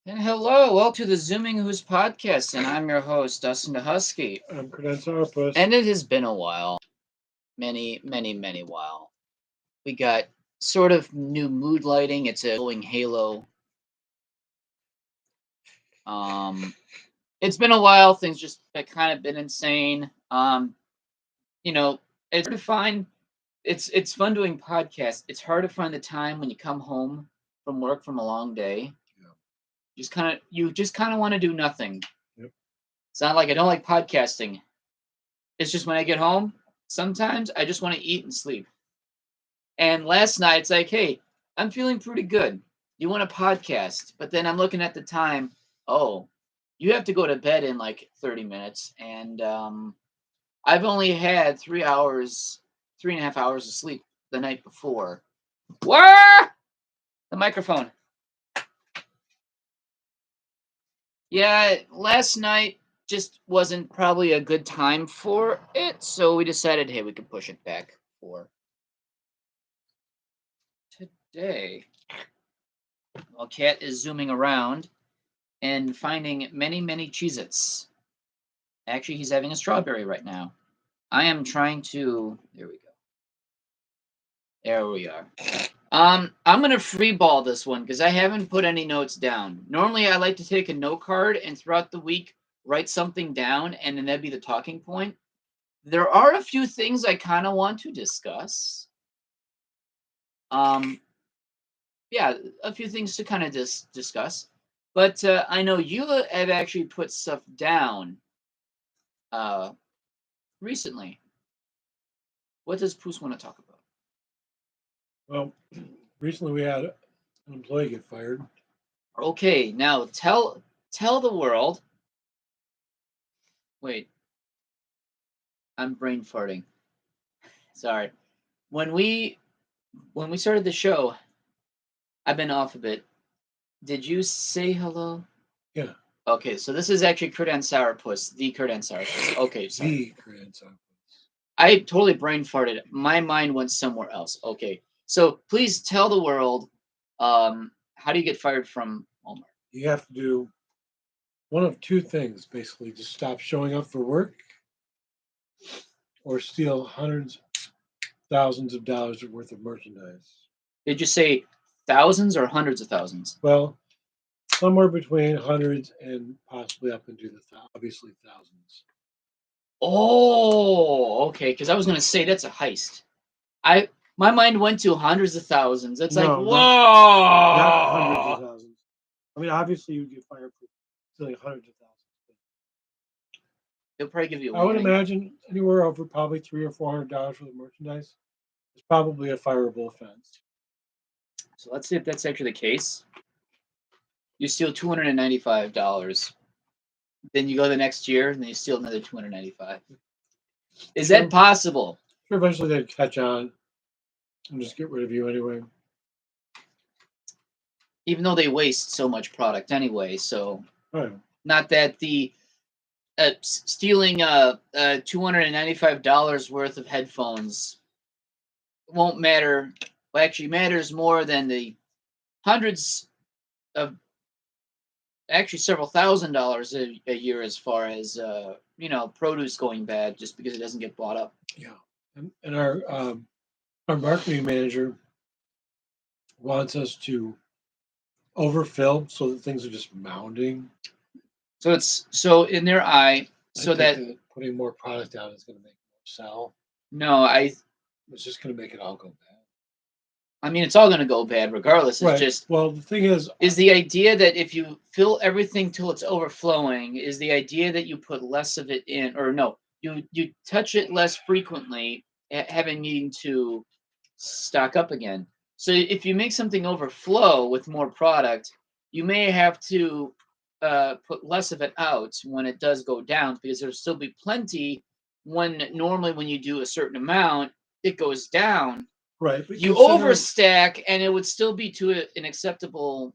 And hello, welcome to the Zooming Who's podcast, and I'm your host, Dustin DaHusky. I'm Credensaurus. And it has been a while, many while. We got sort of new mood lighting. It's a glowing halo. It's been a while. Things just have kind of been insane. It's hard to find. It's fun doing podcasts. It's hard to find the time when you come home from work from a long day. Yeah. You just kind of want to do nothing. Yep. It's not like I don't like podcasting. It's just when I get home, sometimes I just want to eat and sleep. And last night, it's like, hey, I'm feeling pretty good. You want a podcast? But then I'm looking at the time. Oh, you have to go to bed in like 30 minutes. And I've only had 3.5 hours of sleep the night before. What? The microphone. Yeah, last night just wasn't probably a good time for it. So we decided, hey, we could push it back for today. While Cat is zooming around and finding many Cheez-Its. Actually, he's having a strawberry right now. I am trying to. There we go. There we are. I'm gonna free ball this one because I haven't put any notes down. Normally, I like to take a note card and throughout the week write something down, and then that'd be the talking point. There are a few things I kind of want to discuss. Yeah, a few things to kind of discuss. But I know you have actually put stuff down recently. What does Poos want to talk about? Well, recently we had an employee get fired. Okay, now tell the world. Wait, I'm brain farting. Sorry. When we started the show, I've been off a bit. Did you say hello? Yeah. Okay, so this is actually Kurt and Sourpuss, the Kurt and Sourpuss. Okay, sorry. The Credensaurus. I totally brain farted. My mind went somewhere else. Okay, so please tell the world, how do you get fired from Walmart? You have to do one of two things, basically, to stop showing up for work or steal hundreds, thousands of dollars worth of merchandise. Did you say thousands or hundreds of thousands? Well, somewhere between hundreds and possibly up into the obviously thousands. Oh, okay. Because I was gonna say that's a heist. My mind went to hundreds of thousands. It's like, No, whoa! not hundreds of thousands. I mean, obviously you get fired for stealing hundreds of thousands. They'll probably give you a I would warning. imagine anywhere over probably $300 or $400 for the merchandise is probably a fireable offense. So let's see if that's actually the case. You steal $295. Then you go the next year, and then you steal another $295. Is that possible? Sure, eventually they'd catch on and just get rid of you anyway. Even though they waste so much product anyway, so Right. not that the stealing $295 worth of headphones won't matter. Well, actually matters more than the hundreds of, actually several $1,000s a year as far as produce going bad just because it doesn't get bought up. Yeah, and our marketing manager wants us to overfill so that things are just mounding. So it's so in their eye, so that putting more product out is going to make more sell. No, it's just going to make it all go bad. I mean, it's all going to go bad regardless. It's right. just, well, the thing is the idea that if you fill everything till it's overflowing, is the idea that you put less of it in, or no, you touch it less frequently, having needing to stock up again. So if you make something overflow with more product, you may have to put less of it out when it does go down, because there'll still be plenty when normally when you do a certain amount, it goes down. Right. But you overstack, and it would still be to an acceptable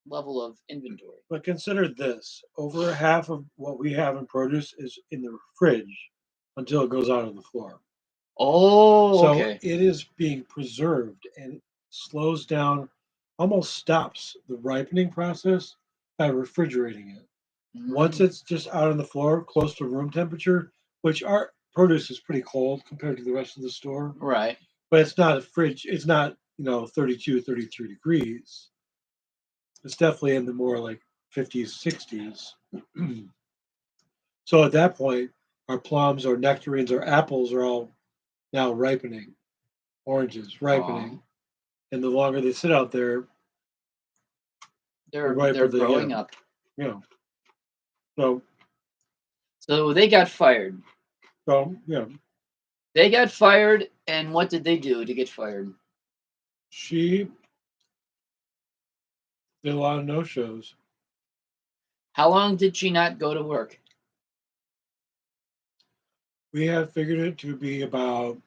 level of inventory. But consider this: over half of what we have in produce is in the fridge until it goes out on the floor. Oh, so okay. It is being preserved, and it slows down, almost stops the ripening process by refrigerating it. Once it's just out on the floor, close to room temperature, which our produce is pretty cold compared to the rest of the store, Right. but it's not a fridge. It's not, 32, 33 degrees. It's definitely in the more like 50s, 60s. So at that point, our plums, our nectarines, our apples are all now ripening, oranges ripening. And the longer they sit out there, the They're riper they growing get. up. Yeah. So they got fired. yeah. They got fired, and what did they do to get fired? She did a lot of no-shows. How long did she not go to work? We have figured it to be about,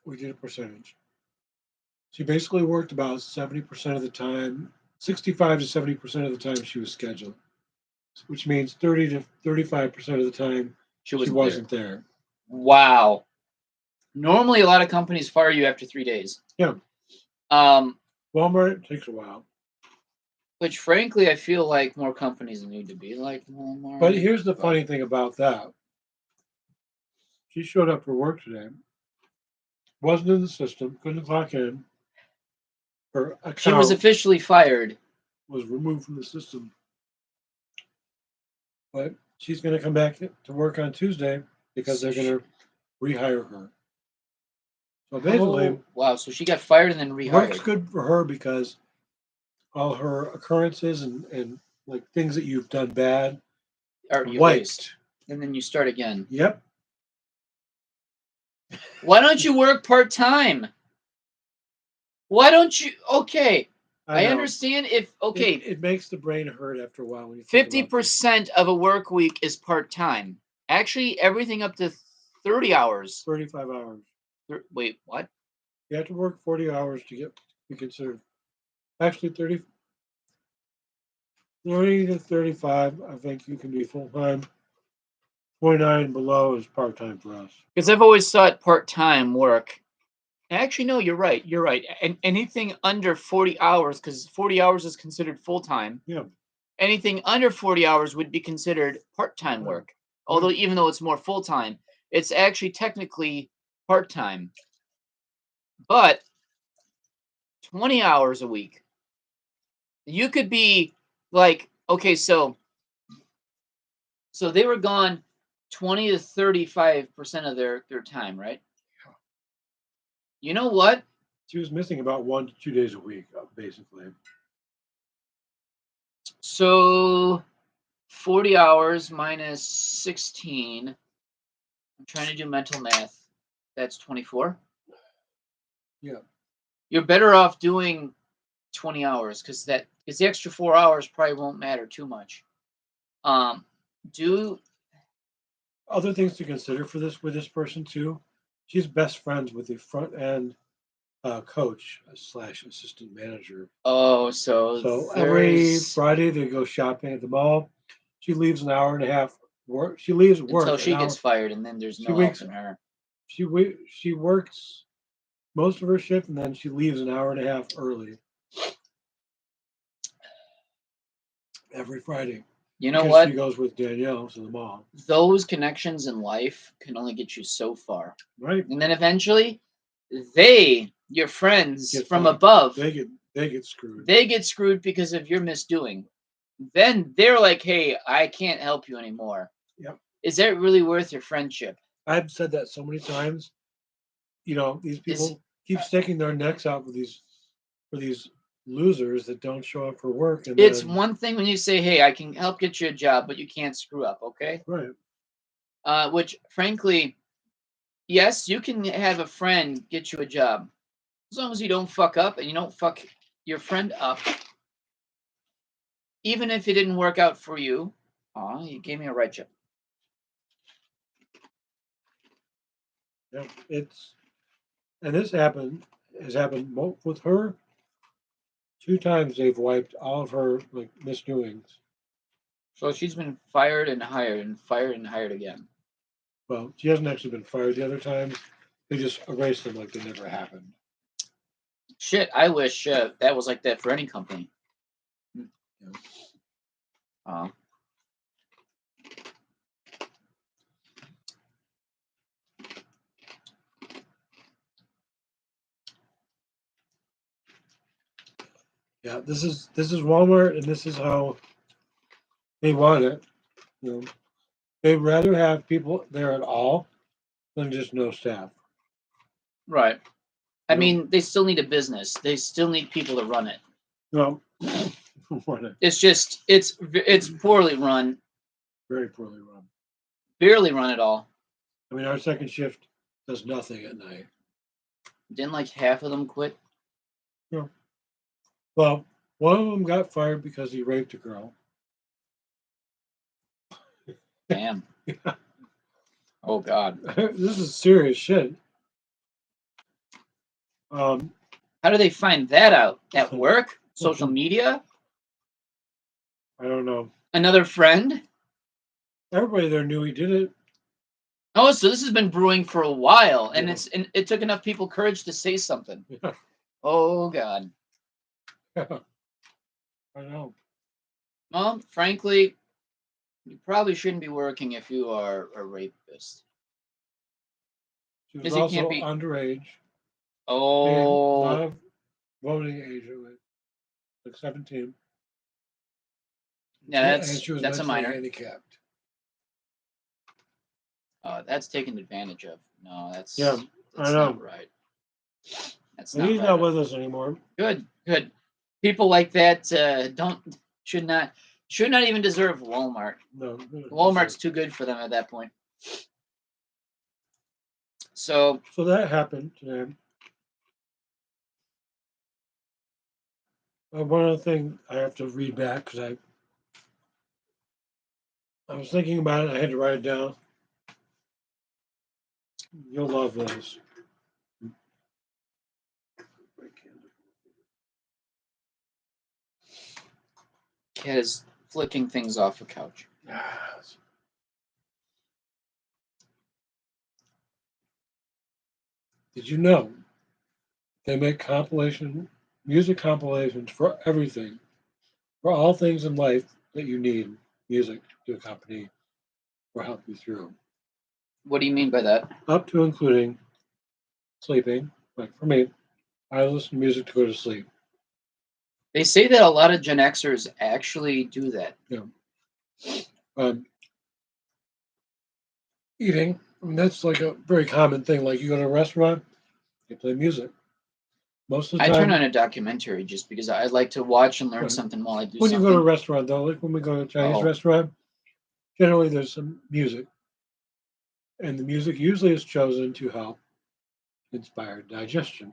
we did a percentage. She basically worked about 70% of the time, 65 to 70% of the time she was scheduled, which means 30 to 35% of the time she wasn't there. Wow. Normally, a lot of companies fire you after 3 days. Yeah. Walmart takes a while. Which, frankly, I feel like more companies need to be like Walmart. But here's the funny thing about that. She showed up for work today. Wasn't in the system. Couldn't clock in. Her account She was officially fired. Was removed from the system. But she's going to come back to work on Tuesday because they're going to rehire her. So basically, wow. So she got fired and then rehired. Work's good for her because all her occurrences and like things that you've done bad are erased. And then you start again. Yep. Why don't you work part-time? Why don't you? Okay. I understand if, okay. It makes the brain hurt after a while. When you 50% of a work week is part-time. Actually, everything up to 30 hours. 35 hours. Wait, what? You have to work 40 hours to be considered. Actually, 30 to 35, I think you can be full-time. 29 and below is part-time for us. Because I've always thought part-time work. Actually, no, you're right. You're right. And anything under 40 hours, because 40 hours is considered full-time. Yeah. Anything under 40 hours would be considered part-time work. Although, even though it's more full-time, it's actually technically part-time. But 20 hours a week. You could be like, okay, so they were gone 20 to 35% of their time, right? Yeah. You know what? She was missing about 1 to 2 days a week, basically. So 40 hours minus 16. I'm trying to do mental math. That's 24. Yeah. You're better off doing 20 hours because the extra 4 hours probably won't matter too much. Do other things to consider for this with this person too. She's best friends with the front end coach / assistant manager. Oh, so every Friday they go shopping at the mall. She leaves an hour and a half work. She leaves work until she gets fired, and then there's no helping her. She works most of her shift, and then she leaves an hour and a half early every Friday. You know what? She goes with Danielle to the mall. Those connections in life can only get you so far. Right. And then eventually, your friends from above, they get screwed. They get screwed because of your misdoing. Then they're like, hey, I can't help you anymore. Yep. Is that really worth your friendship? I've said that so many times. These people keep sticking their necks out for these losers that don't show up for work. And it's one thing when you say, hey, I can help get you a job, but you can't screw up, okay? Right. Which, frankly, yes, you can have a friend get you a job. As long as you don't fuck up and you don't fuck your friend up. Even if it didn't work out for you. Aw, you gave me a red chip. Yeah, this has happened with her. 2 times they've wiped all of her misdoings. So she's been fired and hired and fired and hired again. Well, she hasn't actually been fired the other times. They just erased them like they never happened. Shit, I wish that was like that for any company. Yeah. Yeah, this is Walmart, and this is how they want it. You know, they'd rather have people there at all than just no staff. Right. I You know? mean, they still need a business. They still need people to run it. No, It's just it's poorly run, very poorly run. barely run at all. I mean, our second shift does nothing at night. Didn't like half of them quit? No. Well, one of them got fired because he raped a girl. Damn. Yeah. Oh God. This is serious shit. How do they find that out? At work? Social media? I don't know. Another friend? Everybody there knew he did it. Oh, so this has been brewing for a while, and Yeah. it took enough people courage to say something. Yeah. Oh God. Yeah. I know. Well, frankly, you probably shouldn't be working if you are a rapist. She was Because you can't also be. underage. And a Oh. lot of voting age, like 17. Yeah, And she was that's a mentally minor. handicapped. That's taken advantage of. No, that's Yeah, that's I know. not right. That's But not he's right. not with us anymore. Good. People like that should not even deserve Walmart. No. Walmart's too good for them at that point. So that happened today. One other thing I have to read back because I was thinking about it. I had to write it down. You'll love this. Cat is flicking things off a couch. Yes. Did you know they make music compilations for everything, for all things in life that you need music to accompany or help you through, What do you mean by that? up to including sleeping. Like for me, I listen to music to go to sleep. They say that a lot of Gen Xers actually do that. Yeah. Eating, I mean, that's like a very common thing. Like you go to a restaurant, they play music. Most of the I time, turn on a documentary just because I like to watch and learn Right. something while I do when something. you go to a restaurant, though, like when we go to a Chinese restaurant, generally there's some music. And the music usually is chosen to help inspire digestion.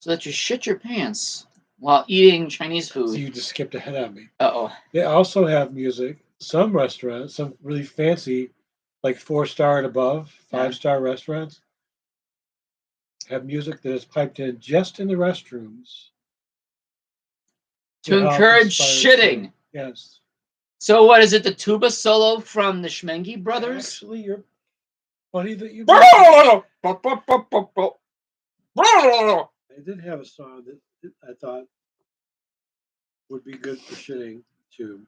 So that you shit your pants while eating Chinese So food. you just skipped ahead on me. Uh-oh. They also have music. Some restaurants, some really fancy, like 4-star and above, 5-star restaurants, have music that is piped in just in the restrooms To encourage shitting. Sleep. Yes. So what is it? The tuba solo from the Schmengi brothers? Actually, you're funny that you. I did have a song that I thought would be good for shitting too.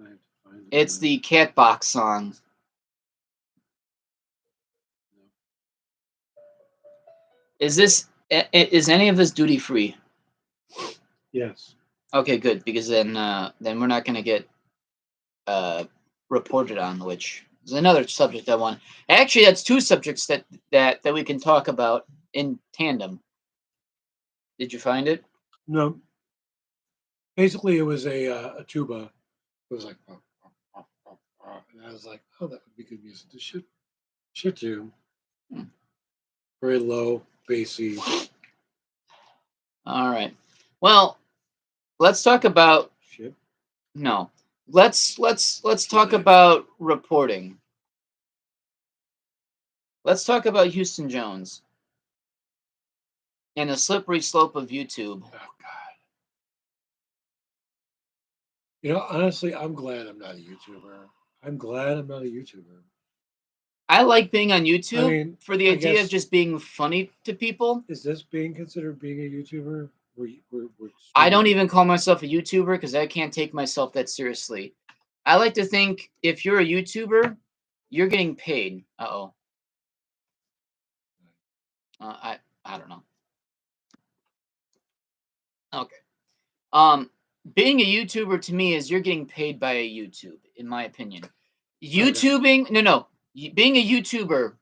I have to find it. It's the Catbox song. Is any of this duty free? Yes. Okay, good, because then we're not going to get reported on, which is another subject I want. Actually, that's two subjects that we can talk about in tandem. Did you find it? No. Basically, it was a tuba. It was like, and I was like, oh, that would be good music to shit to. Very low, bassy. All right. Well, let's talk about shit. No. Let's talk about reporting. Let's talk about Houston Jones and the slippery slope of YouTube. Oh God. You know, honestly, I'm glad I'm not a YouTuber. I like being on YouTube for the idea of just being funny to people. Is this being considered being a YouTuber? I don't even call myself a YouTuber because I can't take myself that seriously. I like to think if you're a YouTuber, you're getting paid. Uh-oh. I don't know. Okay. Being a YouTuber to me is you're getting paid by a YouTube, in my opinion. YouTubing, no. Being a YouTuber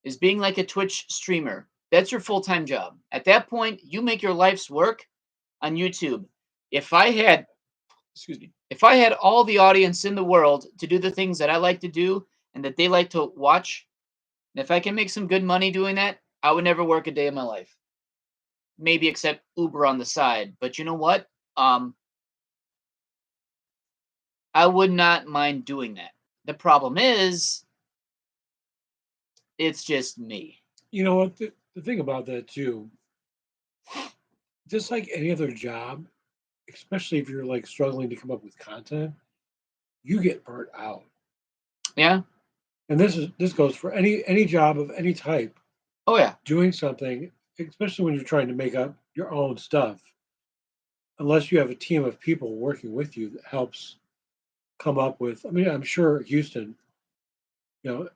is being like a Twitch streamer. That's your full-time job. At that point, you make your life's work on YouTube. If I had all the audience in the world to do the things that I like to do and that they like to watch, and if I can make some good money doing that, I would never work a day in my life. Maybe except Uber on the side. But you know what? I would not mind doing that. The problem is, it's just me. You know what? The thing about that too, just like any other job, especially if you're like struggling to come up with content, you get burnt out. Yeah. And this goes for any job of any type. Oh yeah. Doing something, especially when you're trying to make up your own stuff, unless you have a team of people working with you that helps come up with. I mean, I'm sure Houston,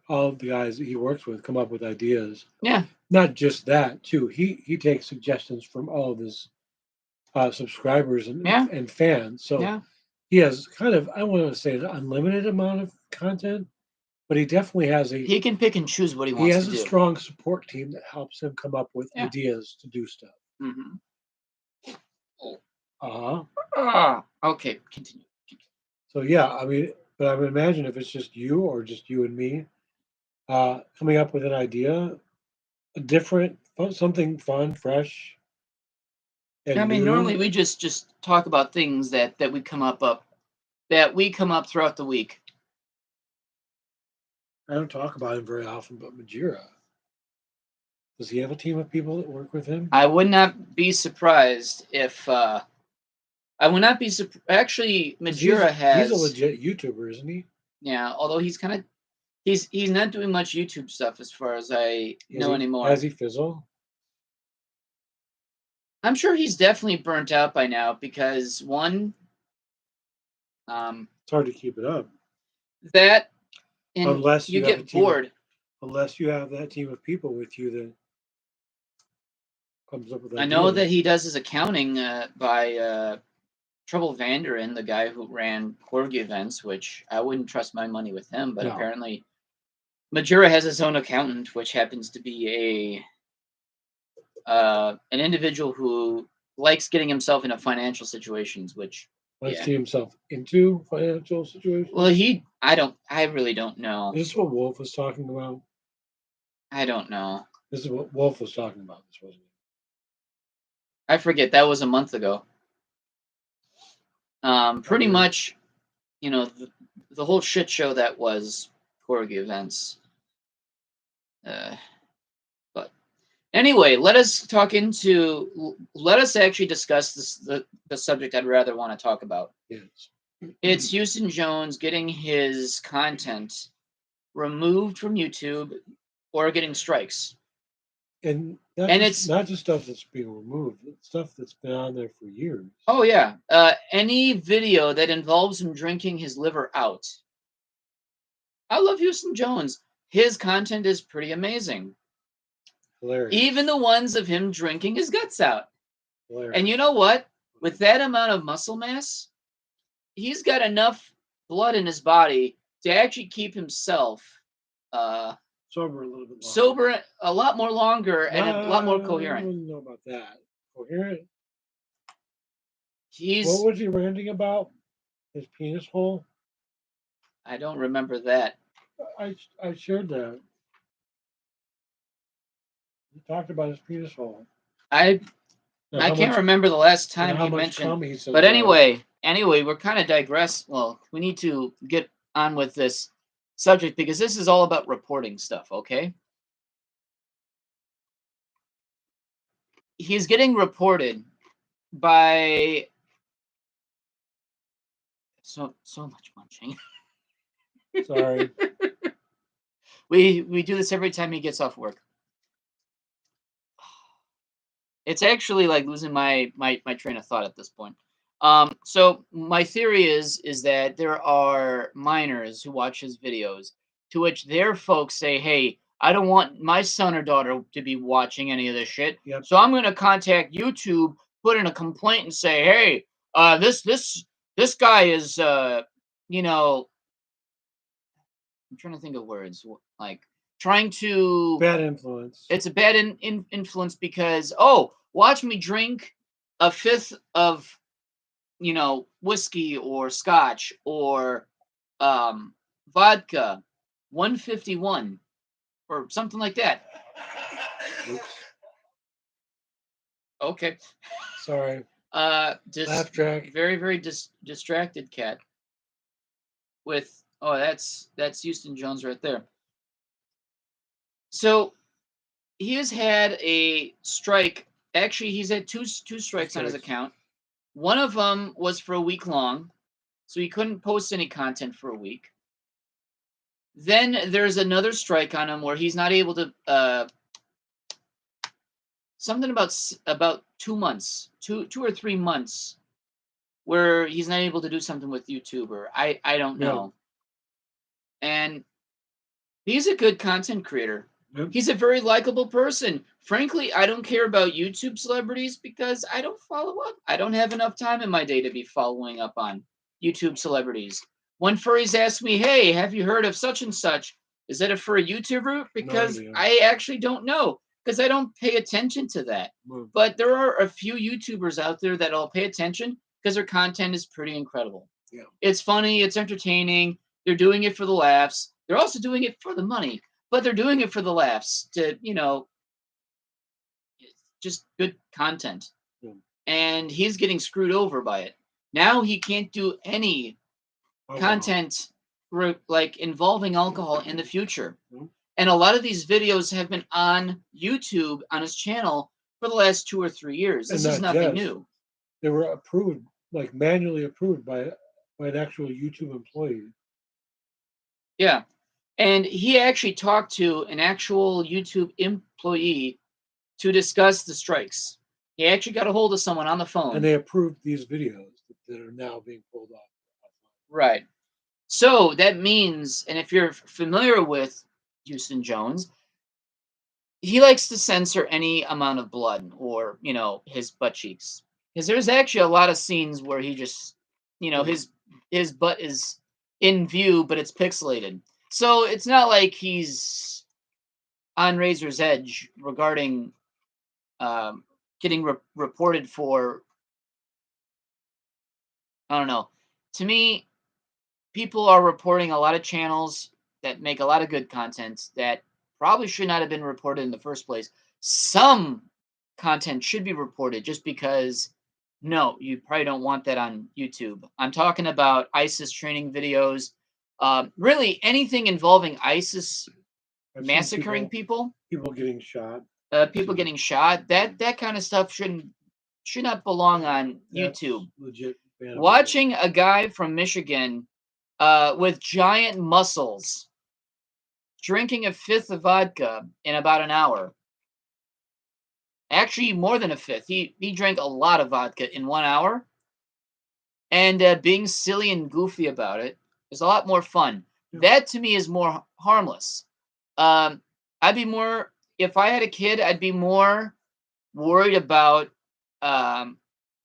all of the guys that he works with come up with ideas. Yeah. Not just that, too. He takes suggestions from all of his subscribers and fans. So he has kind of, I want to say, an unlimited amount of content, but he definitely has he can pick and choose what he wants to do. He has a strong support team that helps him come up with ideas to do stuff. Mm-hmm. Okay, continue. So yeah, I mean, but I would imagine if it's just you or just you and me, coming up with an idea, a different, something fun, fresh. And I mean, new. normally we just talk about things that we come up throughout the week. I don't talk about him very often, but Majira, does he have a team of people that work with him? I would not be surprised if. I would not be actually. Majira has. He's a legit YouTuber, isn't he? Yeah, although he's kind of. He's not doing much YouTube stuff as far as I know anymore. Has he fizzled? I'm sure he's definitely burnt out by now because one. It's hard to keep it up. That. And unless you get bored. Unless you have that team of people with you that comes up with ideas. I know that he does his accounting by Trouble Vanderin, the guy who ran Corgi events, which I wouldn't trust my money with him, but apparently Majura has his own accountant, which happens to be an individual who likes getting himself into financial situations, which likes getting himself into financial situations. Well, I really don't know. Is this what Wolf was talking about? I don't know. This is what Wolf was talking about. This wasn't it? I forget. That was a month ago. Pretty much, the whole shit show that was Corgi events. But anyway, let us actually discuss the subject I'd rather want to talk about. Yes. It's Houston Jones getting his content removed from YouTube or getting strikes. And it's not just stuff that's being removed, it's stuff that's been on there for years. Oh, yeah. Any video that involves him drinking his liver out. I love Houston Jones. His content is pretty amazing. Hilarious. Even the ones of him drinking his guts out. Hilarious. And you know what? With that amount of muscle mass, he's got enough blood in his body to actually keep himself sober a little bit longer. Sober a lot more longer and a lot more coherent. I don't know about that. Coherent? What was he ranting about? His penis hole? I don't remember that. I shared that. He talked about his penis hole. I can't remember the last time he mentioned. But anyway, we're kind of digress. Well, we need to get on with this subject because this is all about reporting stuff, okay? He's getting reported by so much munching. Sorry. We do this every time he gets off work. It's actually like losing my train of thought at this point. So my theory is that there are minors who watch his videos, to which their folks say, "Hey, I don't want my son or daughter to be watching any of this shit. Yep. So I'm going to contact YouTube, put in a complaint, and say, hey, this guy is, you know, I'm trying to think of words like trying to Bad influence. it's a bad influence because watch me drink a fifth of whiskey or scotch or vodka 151 or something like that. Oops. Okay. Sorry. Just Laugh track. very very distracted cat with that's Houston Jones right there. So he has had a strike. Actually, he's had two strikes on his account. One of them was for a week long, so he couldn't post any content for a week. Then there's another strike on him where he's not able to. Something about 2 months, two or 3 months, where he's not able to do something with YouTube, or I don't know. And he's a good content creator. Yep. He's a very likable person. Frankly, I don't care about YouTube celebrities because I don't follow up. I don't have enough time in my day to be following up on YouTube celebrities. When furries ask me, hey, have you heard of such and such? Is that a furry YouTuber? Because No idea. I actually don't know because I don't pay attention to that. But there are a few YouTubers out there that I'll pay attention because their content is pretty incredible. Yeah. It's funny. It's entertaining. They're doing it for the laughs. They're also doing it for the money, but they're doing it for the laughs to, just good content. Yeah. And he's getting screwed over by it. Now he can't do any content like involving alcohol in the future. And a lot of these videos have been on YouTube on his channel for the last 2 or 3 years. This is nothing new. They were approved, like manually approved by an actual YouTube employee. Yeah. And he actually talked to an actual YouTube employee to discuss the strikes. He actually got a hold of someone on the phone. And they approved these videos that are now being pulled off. Right. So that means, and if you're familiar with Houston Jones, he likes to censor any amount of blood or, his butt cheeks. Because there's actually a lot of scenes where he just, his butt is in view, but it's pixelated. So it's not like he's on razor's edge regarding getting reported for, I don't know. To me, people are reporting a lot of channels that make a lot of good content that probably should not have been reported in the first place. Some content should be reported just because, no, you probably don't want that on YouTube. I'm talking about ISIS training videos. Really, anything involving ISIS massacring people. People getting shot. People getting shot. That kind of stuff should not belong on YouTube. Legit. Watching a guy from Michigan with giant muscles drinking a fifth of vodka in about an hour. Actually, more than a fifth. He drank a lot of vodka in 1 hour. And being silly and goofy about it is a lot more fun. Yeah. That to me is more harmless. I'd be more, if I had a kid, I'd be more worried about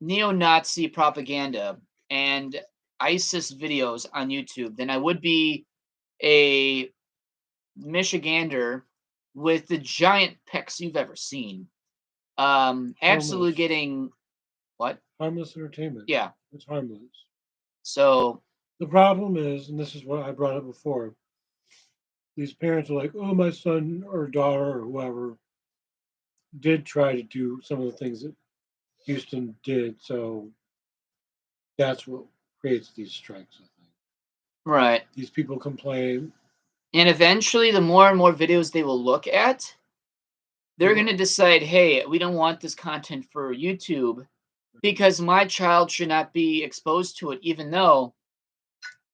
neo-Nazi propaganda and ISIS videos on YouTube than I would be a Michigander with the giant pecs you've ever seen. Absolutely getting what? Harmless entertainment. Yeah. It's harmless. So the problem is, and this is what I brought up before, these parents are like, oh, my son or daughter or whoever did try to do some of the things that Houston did. So that's what creates these strikes, I think. Right. These people complain. And eventually, the more and more videos they will look at, they're going to decide, hey, we don't want this content for YouTube because my child should not be exposed to it, even though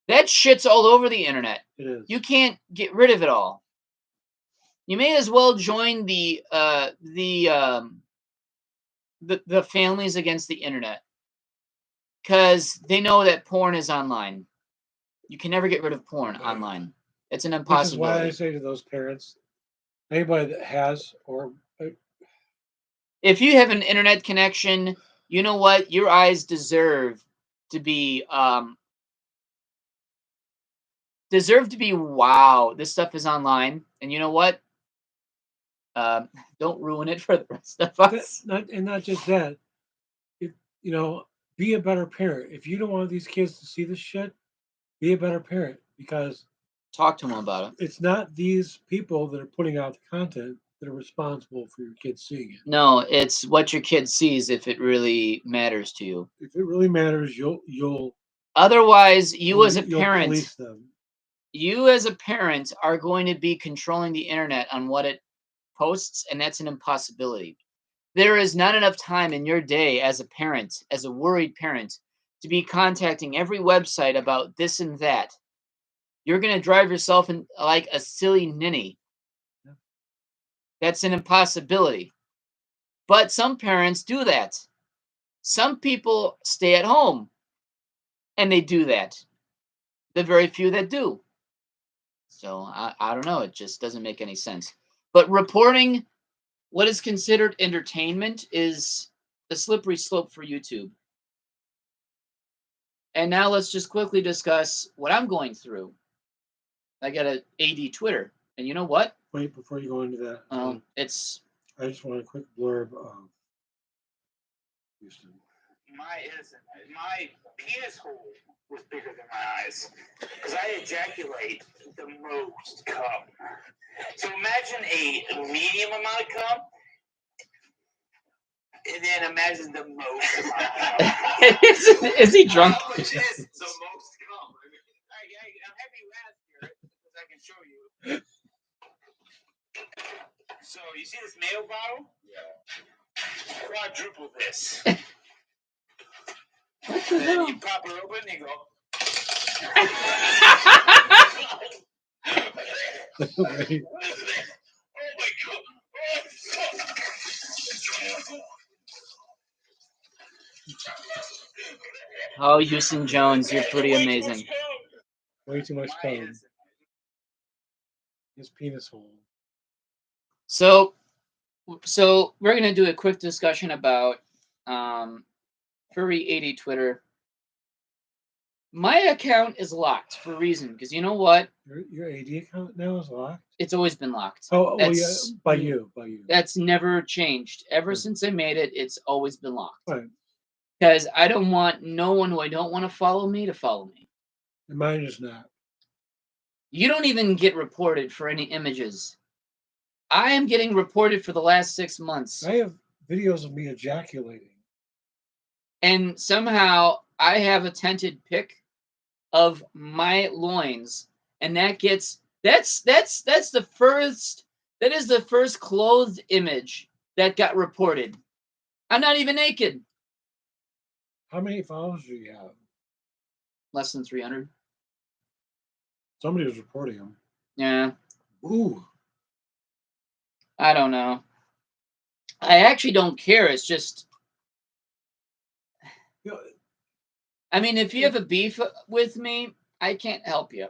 that shit's all over the internet. It is. You can't get rid of it all. You may as well join the the families against the internet, because they know that porn is online. You can never get rid of porn online. It's an Which is why I impossibility. say to those parents, anybody that has or If you have an internet connection, you know what? Your eyes deserve to be wow, this stuff is online. And you know what? Don't ruin it for the rest of us. not just that. If, be a better parent. If you don't want these kids to see this shit, be a better parent, because Talk to them about it. it's not these people that are putting out the content that are responsible for your kids seeing it. No, it's what your kid sees if it really matters to you. If it really matters, you'll Otherwise, you as a you'll parent, police them. you as a parent are going to be controlling the internet on what it posts, and that's an impossibility. There is not enough time in your day as a parent, as a worried parent, to be contacting every website about this and that. You're going to drive yourself in like a silly ninny. Yeah. That's an impossibility. But some parents do that. Some people stay at home and they do that. The very few that do. So I don't know. It just doesn't make any sense. But reporting what is considered entertainment is a slippery slope for YouTube. And now let's just quickly discuss what I'm going through. I got an AD Twitter. And you know what? Wait, before you go into that, it's... I just want a quick blurb of Houston. My penis hole was bigger than my eyes because I ejaculate the most cum. So imagine a medium amount of cum, and then imagine the most amount of cum. Is he drunk? How much is the most cum? I mean, I'm happy you asked, Garrett, because I can show you. So you see this mayo bottle? Yeah. Quadruple this. What the And hell? then you pop it open and you go. Right. Oh my god! Oh, Houston Jones, you're pretty amazing. Way too much cum. His penis hole. So we're gonna do a quick discussion about Furry 80 Twitter. My account is locked for a reason, because you know what? Your AD account now is locked? It's always been locked. Oh, yeah, by you. That's never changed. Ever Right. since I made it, it's always been locked. Right. Because I don't want no one who I don't want to follow me to follow me. And mine is not. You don't even get reported for any images. I am getting reported for the last 6 months. I have videos of me ejaculating. And somehow I have a tinted pic of my loins, and that's the first clothed image that got reported. I'm not even naked. How many followers do you have? Less than 300. Somebody was reporting them. Yeah. Ooh. I don't know. I actually don't care. It's just, I mean, if you have a beef with me, I can't help you.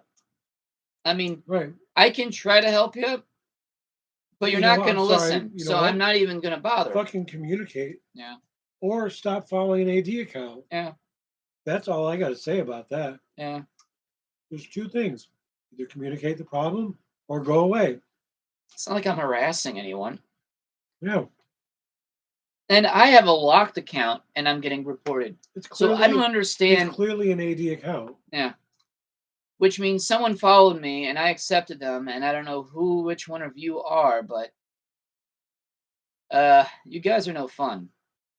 I mean, right. I can try to help you, but you're not going to listen. So I'm not even going to bother. Fucking communicate. Yeah. Or stop following an AD account. Yeah. That's all I got to say about that. Yeah. There's two things. Either communicate the problem or go away. It's not like I'm harassing anyone. Yeah. And I have a locked account, and I'm getting reported. So I don't understand. It's clearly an AD account. Yeah. Which means someone followed me, and I accepted them, and I don't know which one of you are, but you guys are no fun.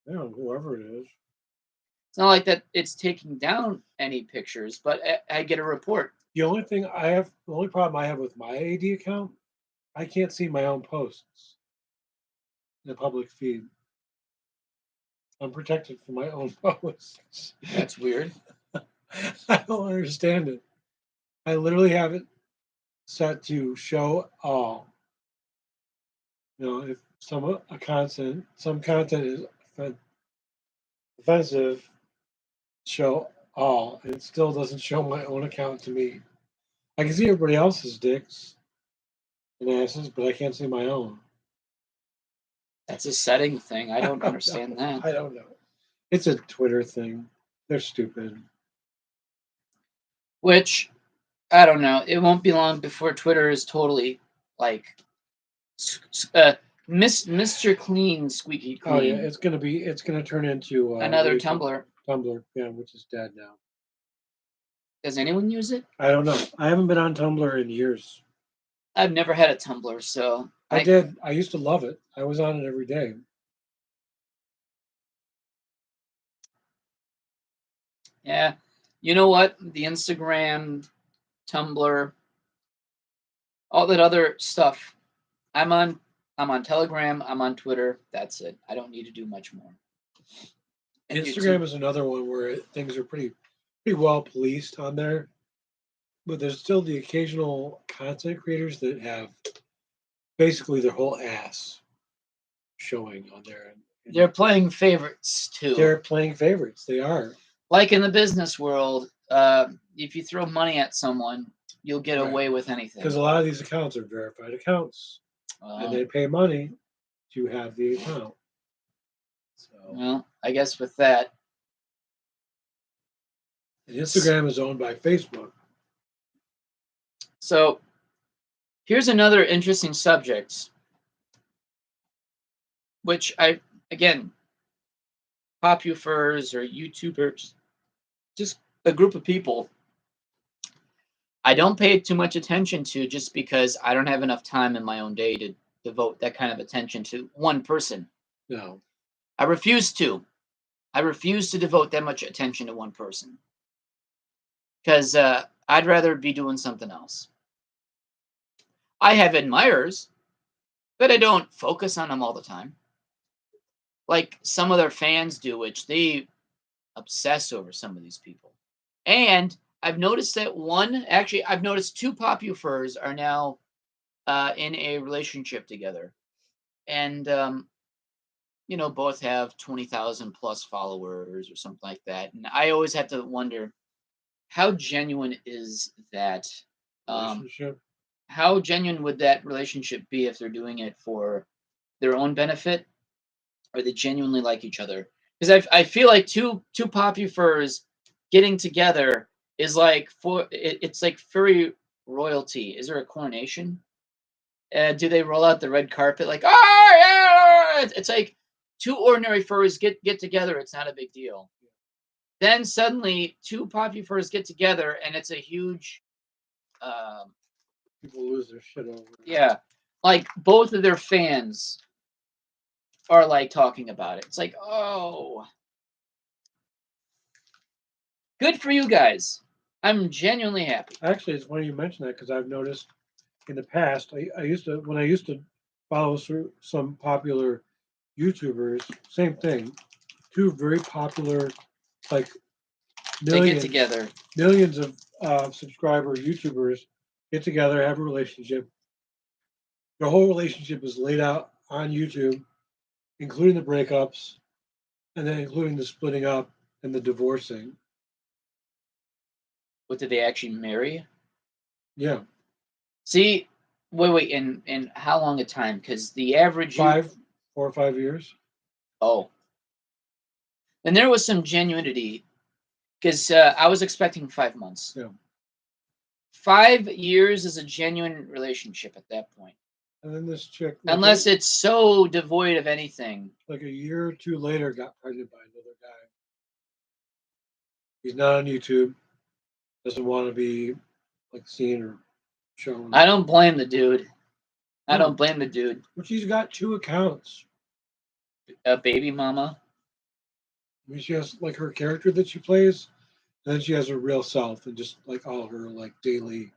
Yeah, whoever it is. It's not like that it's taking down any pictures, but I get a report. The only problem I have with my AD account, I can't see my own posts in the public feed. I'm protected from my own posts. That's weird. I don't understand it. I literally have it set to show all. If some content is offensive, show all. It still doesn't show my own account to me. I can see everybody else's dicks and asses, but I can't see my own. That's a setting thing. I don't understand that. I don't know. It's a Twitter thing. They're stupid. Which, I don't know. It won't be long before Twitter is totally like Mr. Clean, squeaky clean. Oh yeah, it's gonna turn into another Tumblr. Tumblr, yeah, which is dead now. Does anyone use it? I don't know. I haven't been on Tumblr in years. I've never had a Tumblr, so I did. I used to love it. I was on it every day. Yeah, you know what? The Instagram, Tumblr, all that other stuff. I'm on Telegram. I'm on Twitter. That's it. I don't need to do much more. And Instagram YouTube. is another one where things are pretty well policed on there, but there's still the occasional content creators that have basically their whole ass showing on there. And They're playing favorites too. they're playing favorites. They are. Like in the business world, if you throw money at someone, you'll get Right. away with anything. Because a lot of these accounts are verified accounts, and they pay money to have the account. So, well, I guess with that, and Instagram is owned by Facebook. So here's another interesting subject, which popufers or YouTubers, just a group of people I don't pay too much attention to just because I don't have enough time in my own day to devote that kind of attention to one person. No. I refuse to. I refuse to devote that much attention to one person because I'd rather be doing something else. I have admirers, but I don't focus on them all the time. Like some of their fans do, which they obsess over some of these people. And I've noticed that I've noticed two popufers are now in a relationship together. And, both have 20,000 plus followers or something like that. And I always have to wonder, how genuine is that Relationship? How genuine would that relationship be if they're doing it for their own benefit, or they genuinely like each other? Because I feel like two popufers getting together is like it's like furry royalty. Is there a coronation? Do they roll out the red carpet like, oh yeah? It's like two ordinary furries get together. It's not a big deal. Then suddenly two popufers get together and it's a huge. People lose their shit over it. Yeah, like both of their fans are like talking about it. It's like, oh, good for you guys. I'm genuinely happy. Actually, it's funny you mention that because I've noticed in the past, I used to follow through some popular YouTubers, same thing. Two very popular, like They get together. millions of subscriber YouTubers get together, have a relationship. Their whole relationship is laid out on YouTube, including the breakups, and then including the splitting up and the divorcing. What, did they actually marry? Yeah. See, wait, and how long a time? Because the average 4 or 5 years. Oh, and there was some genuinity. Because I was expecting 5 months. Yeah. 5 years is a genuine relationship at that point. And then this chick, unless it's so devoid of anything. Like a year or two later, got pregnant by another guy. He's not on YouTube. Doesn't want to be like seen or shown. I don't blame the dude. I don't blame the dude. But she's got 2 accounts. A baby mama. I mean, she has like her character that she plays, and then she has her real self and just like all her like daily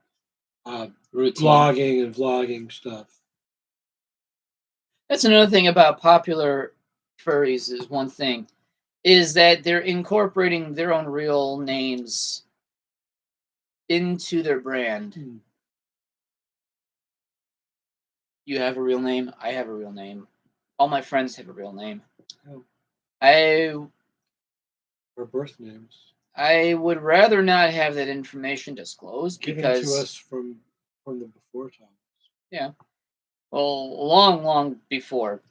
routine, blogging and vlogging stuff. That's another thing about popular furries is one thing, is that they're incorporating their own real names into their brand. You have a real name. I have a real name. All my friends have a real name. Oh. Or birth names I would rather not have that information disclosed given because to us from the before times. well, long before.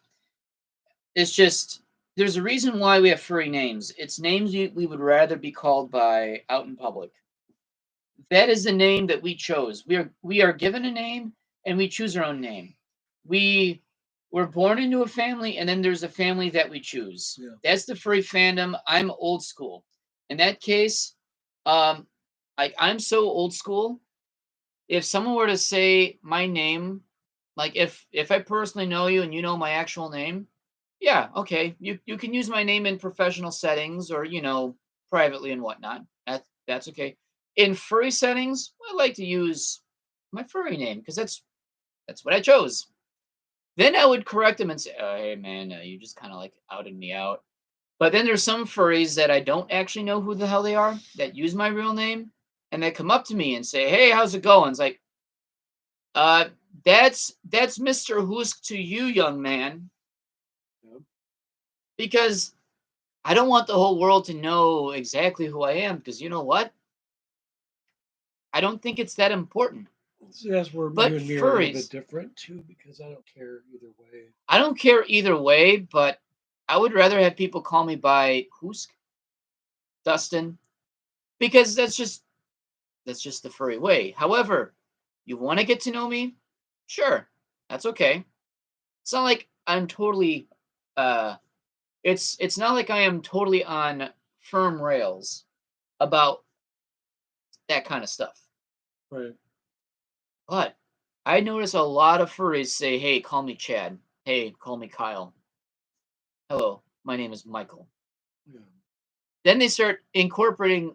It's just there's a reason why we have furry names. It's names we would rather be called by out in public. That is the name that we chose. We are given a name and we choose our own name. We were born into a family and then there's a family that we choose. Yeah. That's the furry fandom. I'm old school. In that case, I'm so old school. If someone were to say my name, like if I personally know you and you know my actual name, yeah, okay, you can use my name in professional settings or privately and whatnot. That's okay. In furry settings, I like to use my furry name because that's what I chose. Then I would correct them and say, "Oh, hey man, you just kind of like outed me out." But then there's some furries that I don't actually know who the hell they are that use my real name and they come up to me and say, "Hey, how's it going?" It's like, uh, that's Mr. Hoosk to you, young man, Yep. because I don't want the whole world to know exactly who I am. Because you know what? I don't think it's that important. See, that's where But you and me are a little furries, bit different too, because I don't care either way. I don't care either way, but I would rather have people call me by Hoosk, Dustin, because that's just the furry way. However, you want to get to know me? Sure, that's okay. It's not like I'm totally uh it's not like I am totally on firm rails about that kind of stuff. Right. But I notice a lot of furries say, "Hey, call me Chad. Hey, call me Kyle. Hello, my name is Michael." Yeah. Then they start incorporating,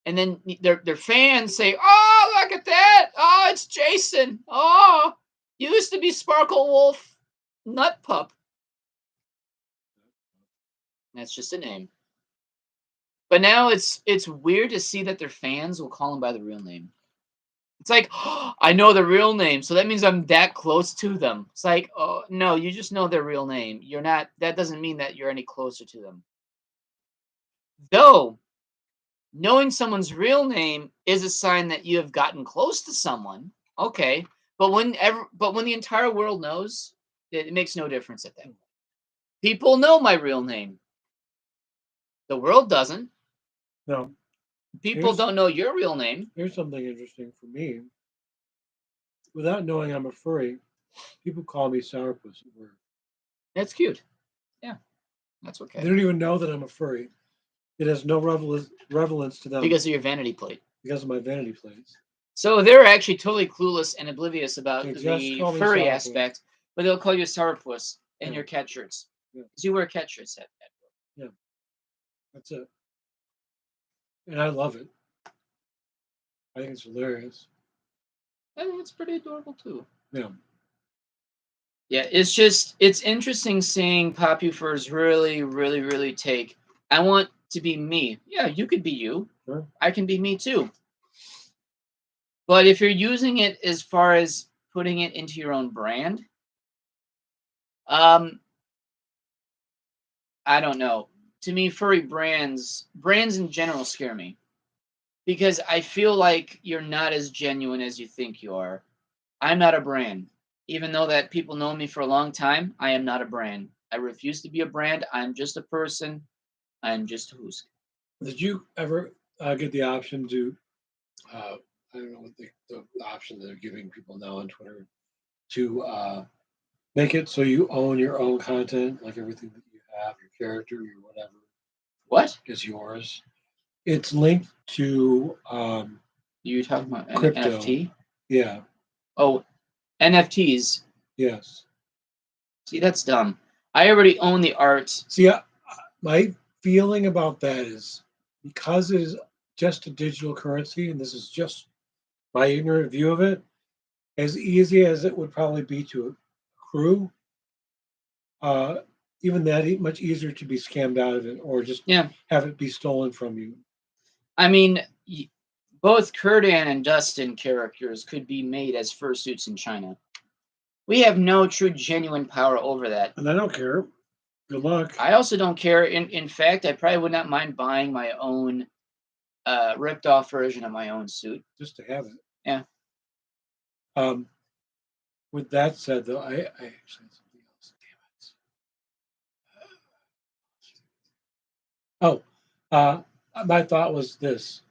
and then their fans say, "Oh, look at that! Oh, it's Jason. Oh, you used to be Sparkle Wolf Nut Pup." That's just a name. But now it's weird to see that their fans will call him by the real name. It's like, oh, I know their real name, so that means I'm that close to them. It's like, oh no, you just know their real name. You're not. That doesn't mean that you're any closer to them. Though knowing someone's real name is a sign that you have gotten close to someone. Okay, but when the entire world knows, it makes no difference at that point. People know my real name. The world doesn't. No. People don't know your real name. Here's something interesting for me. Without knowing I'm a furry, people call me sourpuss at work. That's cute. Yeah, that's okay. They don't even know that I'm a furry. It has no relevance to them Because of your vanity plate. because of my vanity plates. So they're actually totally clueless and oblivious about They just the call me furry sourpuss. aspect, but they'll call you sourpuss in Yeah. your cat shirts. Yeah. Because you wear cat shirts at work. Yeah. That's it. And I love it. I think it's hilarious. I think it's pretty adorable too. Yeah. Yeah, it's interesting seeing Popufurs really, really, really take. I want to be me. Yeah, you could be you. Sure. I can be me too. But if you're using it as far as putting it into your own brand, I don't know. To me, furry brands in general scare me because I feel like you're not as genuine as you think you are. I'm not a brand. Even though that people know me for a long time, I am not a brand. I refuse to be a brand. I'm just a person. I'm just a Hoosk. Did you ever get the option to, I don't know what the option they're giving people now on Twitter, to make it so you own your own content, like everything that you have, your character, your whatever What? is yours. It's linked to You talking about an crypto. NFT? Yeah. Oh, NFTs. Yes. See, that's dumb. I already own the art. See, my feeling about that is because it is just a digital currency, and this is just my ignorant view of it, as easy as it would probably be to accrue, even that much easier to be scammed out of it or just Yeah. have it be stolen from you. I mean, both Kurdan and Dustin characters could be made as fursuits in China. We have no true genuine power over that. And I don't care. Good luck. I also don't care. In fact, I probably would not mind buying my own ripped off version of my own suit. Just to have it. Yeah. With that said, though, I actually had something else. Damn it. Oh, my thought was this: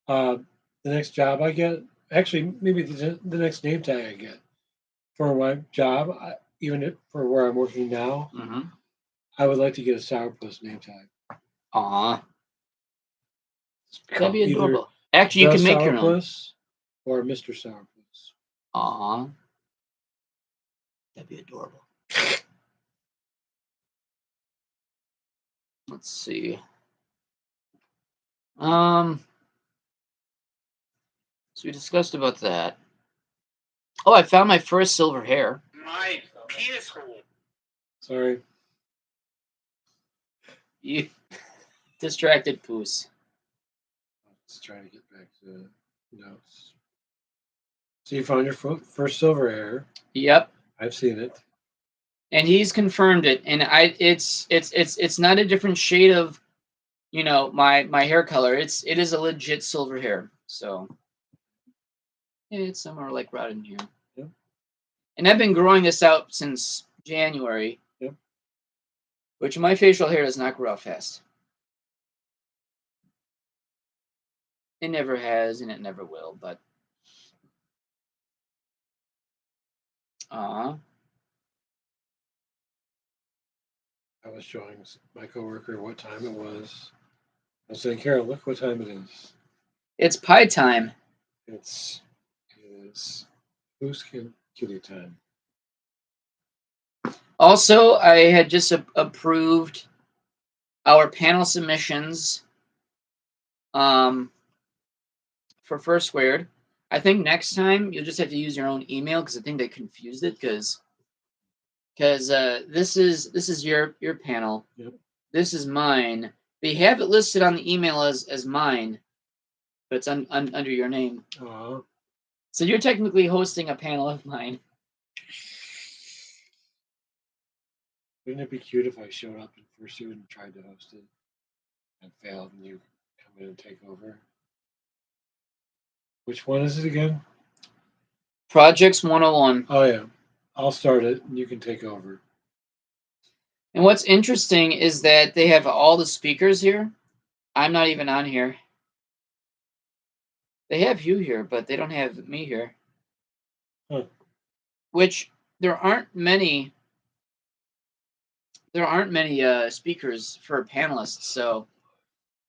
the next job I get, actually, maybe the next name tag I get for my job, for where I'm working now, Mm-hmm. I would like to get a sourpuss name tag. Aw. That'd Called be either adorable. Actually, you the can make your own. Sourpuss or Mr. Sourpuss. Aw. That'd be adorable. Let's see. So we discussed about that. Oh, I found my first silver hair. My penis hole. Sorry. You distracted poos. Let's try to get back to notes. So you found your first silver hair. Yep. I've seen it. And he's confirmed it. And it's not a different shade of, my hair color. It is a legit silver hair. So it's somewhere like right in here. Yep. And I've been growing this out since January. Yep. Which my facial hair does not grow out fast. It never has, and it never will. But I was showing my coworker what time it was. I was saying, Carol, look what time it is. it's pie time. It is Hoosk and kitty time. Also, I had just approved our panel submissions for First Squared. I think next time you'll just have to use your own email because I think they confused it because this is your panel. Yep. This is mine. They have it listed on the email as mine, but it's under your name. Uh-huh. So you're technically hosting a panel of mine. Wouldn't it be cute if I showed up in fursuit and tried to host it and failed and you come in and take over? Which one is it again? Projects 101. Oh, yeah. I'll start it and you can take over. And what's interesting is that they have all the speakers here. I'm not even on here. They have you here, but they don't have me here. Huh. Which there aren't many speakers for panelists, so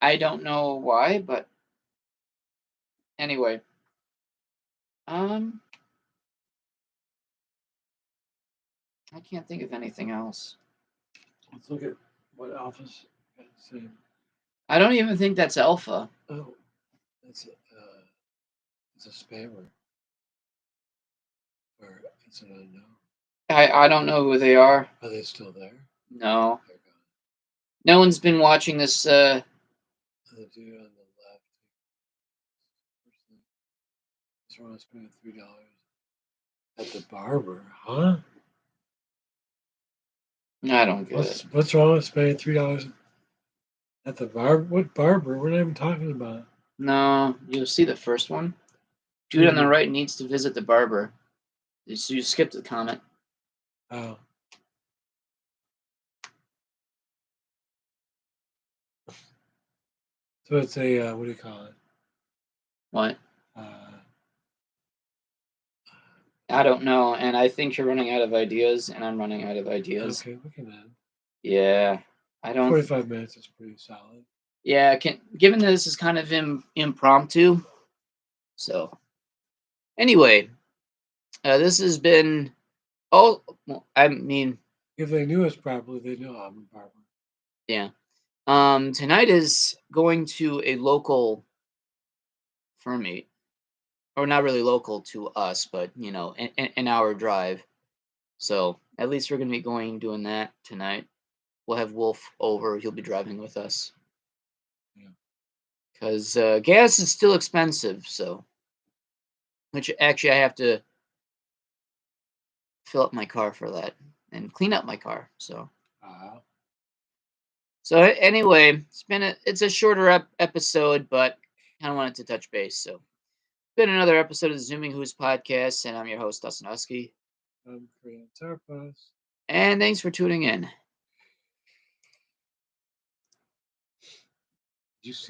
I don't know why, but anyway. I can't think of anything else. Let's look at what Alpha's got to say. I don't even think that's Alpha. Oh, it's a spammer. Or it's an unknown. I don't know who they are. Are they still there? No. They're gone. No one's been watching this. The dude on the left. Just want to spend $3 at the barber, huh? I don't get it. What's wrong with spending $3 at the barber? What barber? We're not even talking about. No, you'll see the first one. Dude on the right needs to visit the barber. So you skipped the comment. Oh. So it's a what do you call it? What? I don't know, and I think you're running out of ideas, and I'm running out of ideas. Okay, we can end. Yeah, I don't. 45 minutes is pretty solid. Yeah, given that this is kind of impromptu. So, anyway, this has been. Oh, well, I mean, if they knew us properly, they know I'm a barber. Yeah. Tonight is going to a local firm meet, or not really local to us, but an hour drive. So at least we're gonna be doing that tonight. We'll have Wolf over. He'll be driving with us. Yeah. Because gas is still expensive. So, which actually I have to fill up my car for that and clean up my car. So. So anyway, it's a shorter episode, but kind of wanted to touch base. So it's been another episode of the Zooming Who's podcast, and I'm your host, Dustin DaHusky. I'm Korean Tarpas. And thanks for tuning in. You see